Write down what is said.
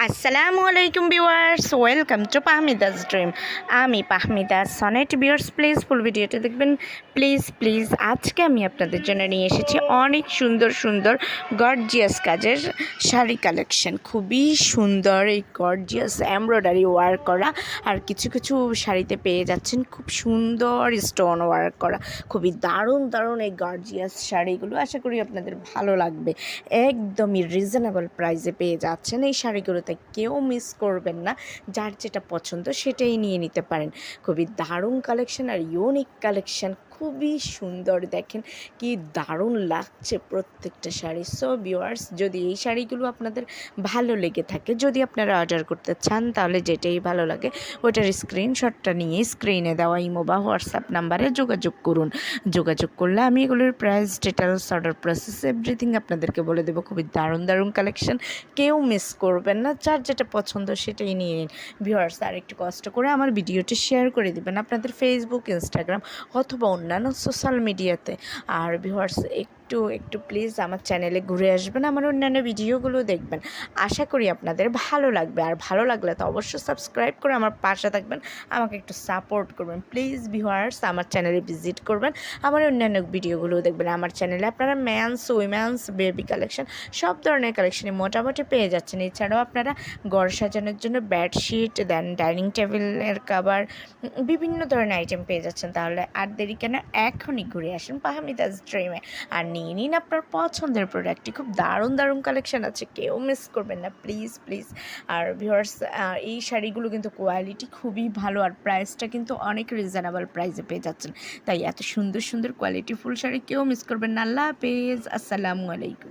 আসসালামু আলাইকুম viewers, welcome to পাহমিদাস dream. আমি পাহমিদা সনেট। ভিউয়ার্স প্লিজ ফুল ভিডিওটা দেখবেন, প্লিজ প্লিজ। আজকে আমি আপনাদের জন্য নিয়ে এসেছি অনেক সুন্দর সুন্দর গর্জিয়াস কাজের শাড়ি কালেকশন। খুবই সুন্দর এই গর্জিয়াস এমব্রয়ডারি ওয়ার্ক করা, আর কিছু কিছু শাড়িতে পেয়ে যাচ্ছেন খুব সুন্দর স্টোন ওয়ার্ক করা। খুবই দারুণ দারুণ এই গর্জিয়াস শাড়িগুলো, আশা করি আপনাদের ভালো লাগবে। একদমই রিজনেবল প্রাইসে পেয়ে যাচ্ছেন এই শাড়িগুলোতে, কেউ মিস করবেন না। যার যেটা পছন্দ সেটাই নিয়ে নিতে পারেন। খুবই দারুণ কালেকশন আর ইউনিক কালেকশন, খুবই সুন্দর। দেখেন কি দারুণ লাগছে প্রত্যেকটা শাড়ি। সো ভিউয়ার্স, যদি এই শাড়িগুলো আপনাদের ভালো লেগে থাকে, যদি আপনারা অর্ডার করতে চান, তাহলে যেটাই ভালো লাগে ওটার স্ক্রিনশটটা নিয়ে স্ক্রিনে দেওয়া ইমো বা হোয়াটসঅ্যাপ নাম্বারে যোগাযোগ করুন। যোগাযোগ করলে আমি এগুলোর price, details, order process everything আপনাদেরকে বলে দেবো। খুবই দারুণ দারুণ কালেকশন, কেউ মিস করবেন না। যার যেটা পছন্দ সেটাই নিয়ে নিন। ভিউয়ার্স, আর একটু কষ্ট করে আমার ভিডিওটি শেয়ার করে দেবেন আপনাদের ফেসবুক, ইনস্টাগ্রাম অথবা অন্যান্য সোশ্যাল মিডিয়াতে। আর ভিউয়ার্স, একটু একটু প্লিজ আমার চ্যানেলে ঘুরে আসবেন, আমার অন্যান্য ভিডিওগুলো দেখবেন। আশা করি আপনাদের ভালো লাগবে। আর ভালো লাগলে তো অবশ্যই সাবস্ক্রাইব করে আমার পাশে থাকবেন, আমাকে একটু সাপোর্ট করবেন প্লিজ। ভিউয়ার্স, আমার চ্যানেলে ভিজিট করবেন, আমার অন্যান্য ভিডিওগুলো দেখবেন। আমার চ্যানেলে আপনারা ম্যানস, উইমেন্স, বেবি কালেকশন সব ধরনের কালেকশনই মোটামুটি পেয়ে যাচ্ছেন। এছাড়াও আপনারা ঘর সাজানোর জন্য বেডশিট, দেন ডাইনিং টেবিলের কভার, বিভিন্ন ধরনের আইটেম পেয়ে যাচ্ছেন। তাহলে আর দেরি কেন, এখনই ঘুরে আসেন পাহমিদাস ড্রিমে আর নিয়ে নিন আপনার পছন্দের প্রোডাক্টটি। খুব দারুণ দারুণ কালেকশন আছে, কেউ মিস করবেন না প্লিজ প্লিজ। আর ভিউয়ার্স, এই শাড়িগুলো কিন্তু কোয়ালিটি খুবই ভালো, আর প্রাইসটা কিন্তু অনেক রিজনেবল প্রাইসে পেয়ে যাচ্ছেন। তাই এত সুন্দর সুন্দর কোয়ালিটিফুল শাড়ি কেউ মিস করবেন না। আল্লাহ হাফেজ, আসসালামু আলাইকুম।